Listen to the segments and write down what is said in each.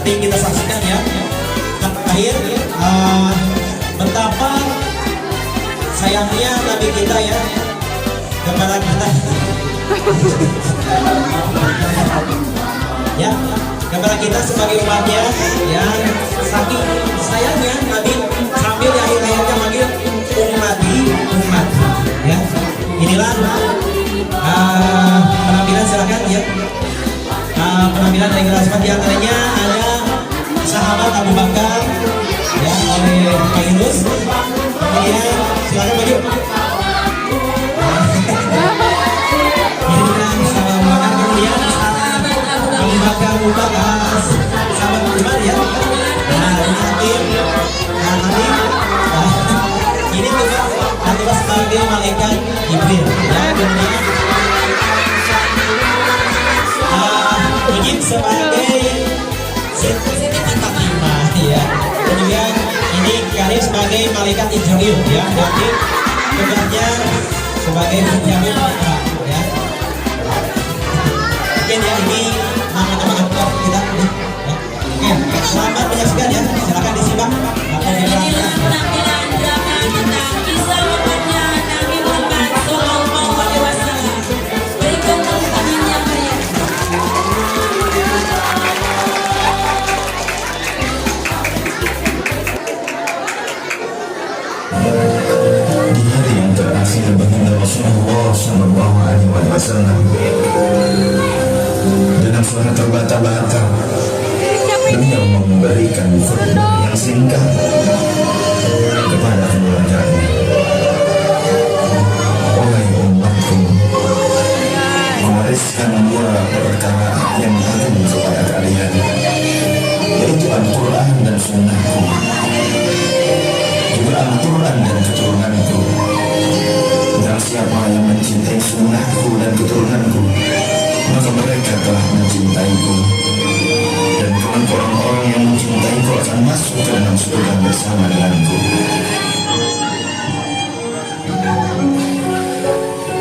nanti kita saksikan ya. Terakhir betapa sayangnya Nabi kita ya kepada kita ya, kepada kita sebagai umatnya yang saking sayangnya Nabi sambil di akhir hayatnya manggil ummati ya. Inilah penampilan, silakan ya. Penampilan dari generasi di antaranya ada sahabat Abu Bakar ya, oleh Pak Yunus. Kemudian silakan maju. Kemudian Abu Bakar sahabat Umar ya. Nah ini hakim, ini tugas sebagai malaikat Jibril ya. Kemudian Ujib sebagai Siti Fatimah ya. Kemudian ini Karim sebagai malaikat Israel ya. Nanti tugasnya sebagai penjamin ya. Mungkin ya ini nama-nama aktor kita ya. Oke, selamat menyaksikan ya. Silakan disimak apa yang Inilah penampilan drama kita kisah wafatnya Nabi Muhammad SAW. Berikan tepuk tangan yang meriah. Di hari yang terakhir baginda Rasulullah Sallallahu Alaihi Wasallam dengan suara terbata-bata beliau memberikan khutbah yang singkat kepada keluarganya. Wahai umatku, mewariskan dua perkara yang agung kepada kalian, yaitu Al-Quran dan Sunnahku, juga Al-Quran dan keturunanku. Dan siapa yang mencintai Sunnahku dan keturunanku, maka mereka telah mencintaiku. Dan kelompok orang-orang yang mencintaiku akan masuk ke dalam surga bersama denganku.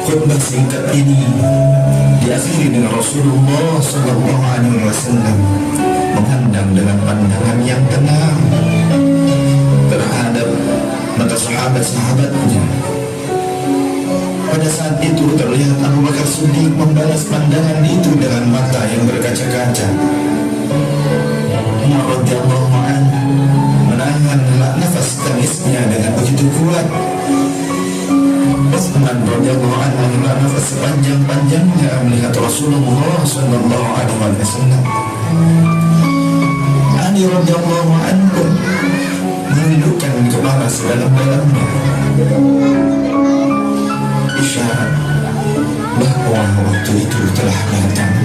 Khutbah singkat ini diakhiri dengan Rasulullah Sallallahu Alaihi Wasallam memandang dengan pandangan yang tenang terhadap mata sahabat-sahabatnya. Pada saat itu terlihat Abu Bakar Siddiq membalas pandangan itu dengan mata yang berkaca-kaca. Umar radhiyallahu anhu menahan nafas tangisnya dengan begitu kuat. Utsman radhiyallahu anhu menahan nafas sepanjang-panjangnya melihat Rasulullah sallallahu alaihi wasallam. Ali radhiyallahu anhu menundukkan kepala sedalam-dalamnya, isyarat bahwa waktu itu telah datang.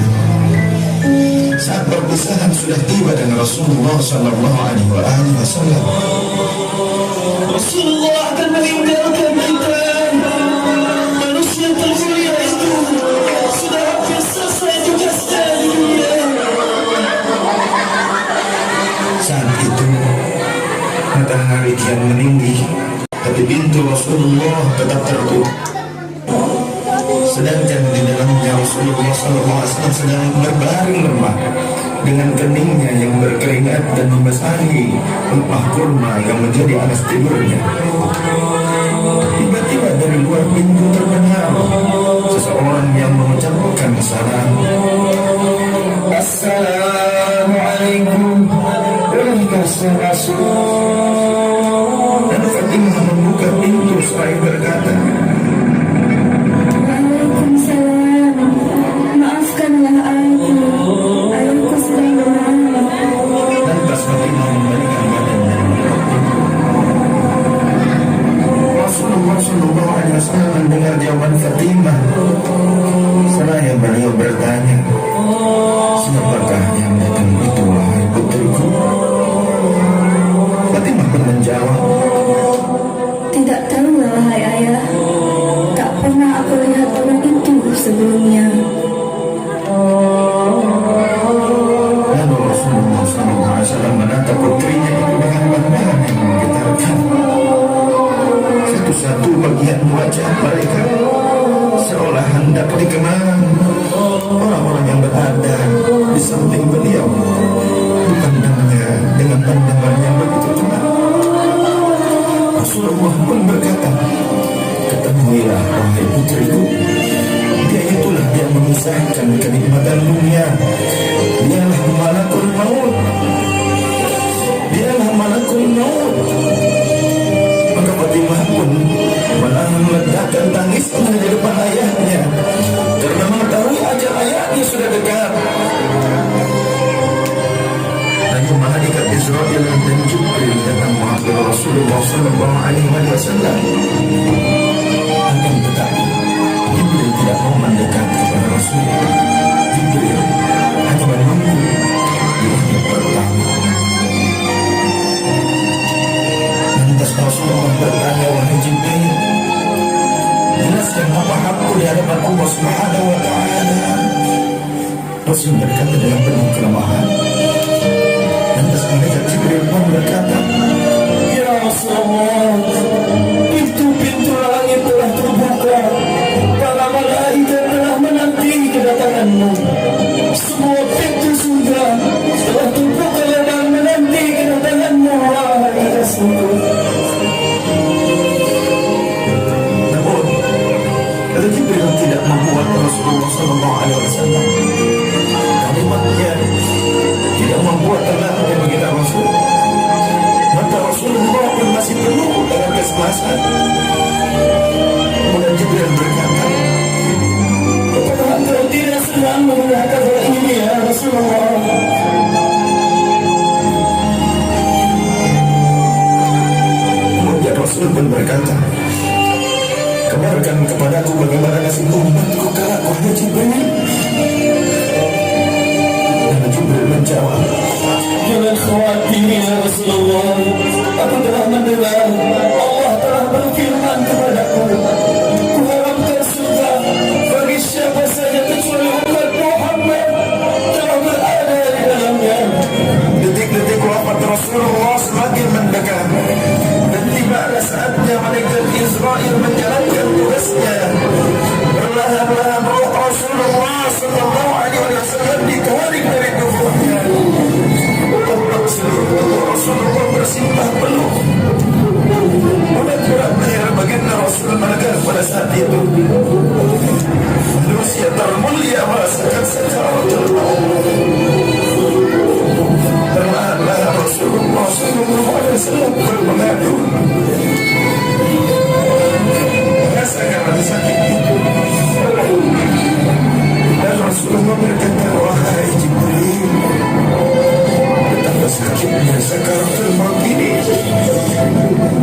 Saat perpisahan sudah tiba dengan Rasulullah Sallallahu Alaihi Wasallam, Rasulullah akan meninggalkan kita. Manusia termulia itu sudah hampir selesai tugasnya di dunia. Saat itu matahari kian meninggi, tapi pintu Rasulullah tetap tertutup. Sedangkan di dalamnya Rasulullah SAW sedang berbaring lemah dengan keningnya yang berkeringat dan membasahi lemah kurma yang menjadi alas tidurnya. Tiba-tiba dari luar pintu terdengar seseorang yang mengucapkan salam. Assalamualaikum warahmatullahi wabarakatuh. Dan Fatimah membuka pintu seraya berkata, maafkanlah aku sedang lemah. Lantas Fatimah membalikan badannya. Rasulullah Sallallahu Alaihi Wasallam mendengar jawaban Fatimah. Seraya beliau bertanya, siapakah yang datang itu wahai putriku? Fatimah pun menjawab, tidak tahu wahai ayah. Tak pernah aku lihat orang itu sebelumnya. Lalu Rasulullah SAW menatap putrinya itu dengan pandangan yang menggetarkan. Satu-satu bagian wajah mereka seolah hendak dikenang. Orang-orang yang berada di samping beliau dipandang dia, wahai putriku. Dia itulah yang memisahkan kenikmatan dunia. Dialah malakul maut. Dialah malakul maut. Maka Fatimah pun menahan ledakan tangisnya di depan ayahnya, karena mengetahui ajal ayahnya sudah dekat. Dan malaikat Israel dan Jibril datang menghadap Rasulullah SAW. Akan tetapi Jibril tidak mau mendekat kepada Rasulullah. Jibril hanya menunggu di wahyu pertama. Lantas Rasulullah bertanya, wahai Jibril, jelaskan apa hakku di hadapan Allah Subhanahu wa Ta'ala. Rasul berkata dengan penuh kelemahan. Lantas malaikat Jibril pun berkata, ya Rasulullah, pintu-pintu langit telah terbuka, para malaikat telah menanti kedatanganmu. Semua pintu surga telah terbuka dan menanti kedatanganmu, wahai Rasul. Namun kata Jibril tidak membuat Rasulullah SAW. Kalimatnya tidak membuat tenangnya bagi Rasul. Maka Rasulullah pun masih penuh dengan kecemasan. Kemudian Jibril berkata, apakah engkau tidak senang mendengar kata ini ya Rasulullah? Kemudian Rasul pun berkata, kabarkan kepadaku bagaimana nasib umatku kelak, wahai Jibril. Dan Jibril menjawab, jangan khawatir ya Rasulullah, aku telah mendengar Allah telah berfirman kepadaku, kuharapkan surga bagi siapa saja kecuali umat Muhammad telah berada di dalamnya. Detik-detik wafat Rasulullah semakin mendekat, dan tibalah saatnya malaikat Israel menjalankan tugasnya. Perlahan-lahan roh Rasulullah SAW ditarik dari tubuhnya. Seluruh Rasulullah bersimpah peluh. Berat-beratnya baginda Rasul menegar pada saat itu. Manusia termulia merasakan sakaratul maut. Perlahan-lahan Rasulullah SAW mengadu, merasakan rasa sakit itu. Dan Rasulullah berkata, wahai Jibril, betapa sakitnya sakaratul maut ini.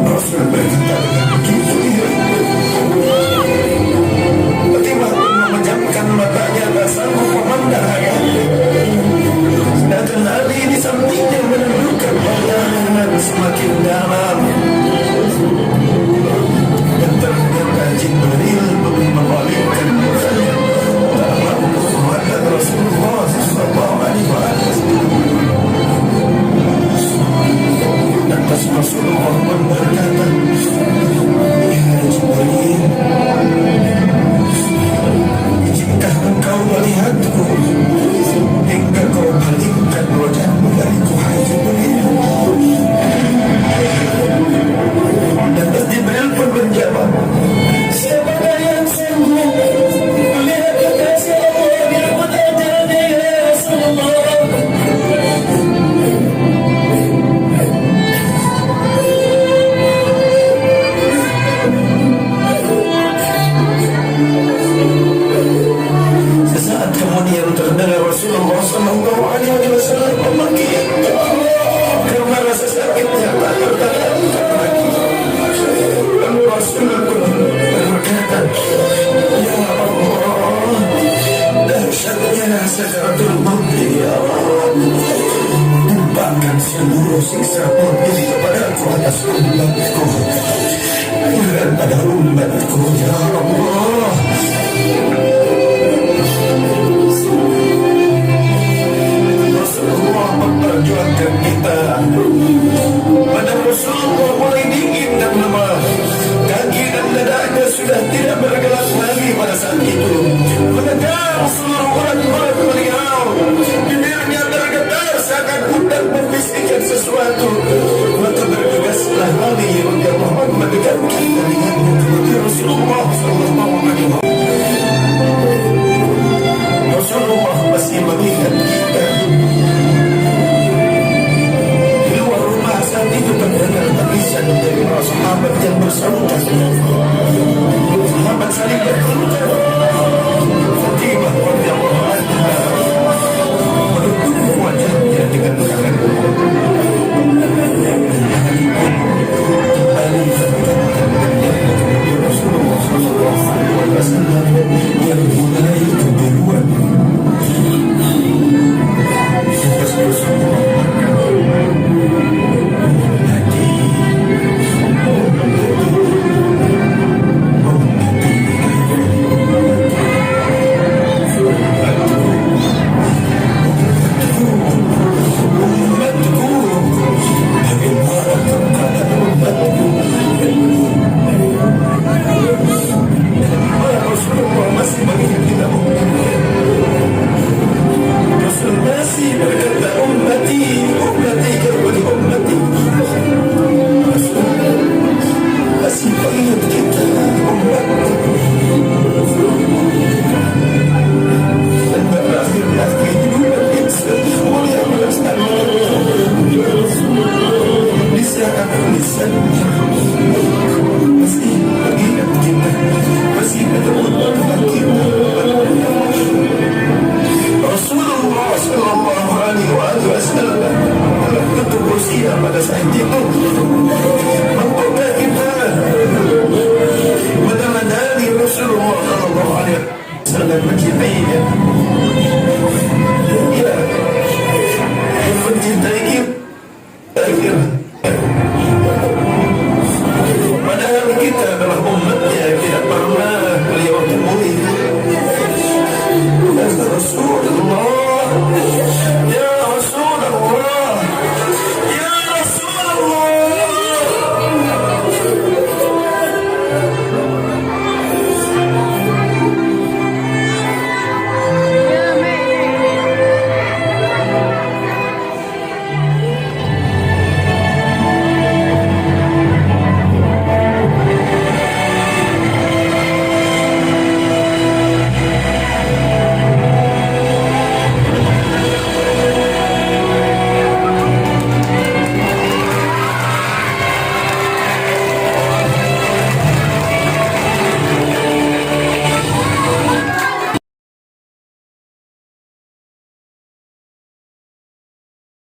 Rasul berkata dengan begitu, Fatimah pun memejamkan matanya, tak sanggup memandang ayahnya. Sedangkan Ali di sampingnya menundukkan pandangan semakin dalam. Dan ternyata Jibril dari para sahabat yang bersaudah, sahabat saling berkata, Fatimah radhiyallahu anha menutup wajahnya dengan tangannya. Rasulullah sallallahu alaihi wasallam yang mulai keduluan. Rasulullah masih mengingat kita Rasul masih berkata ummati kepada ummati. Rasul masih mengingat kita ummati. Dan berakhirlah kehidupan insan mulia melestarikan lisan masih mengingat kita, masih mengingat kita. Rasulullah sallallahu alaihi wasallam telah tutup usia pada saat itu. Mampukah kita meneladani Rasulullah sallallahu alaihi wasallam mencintainya?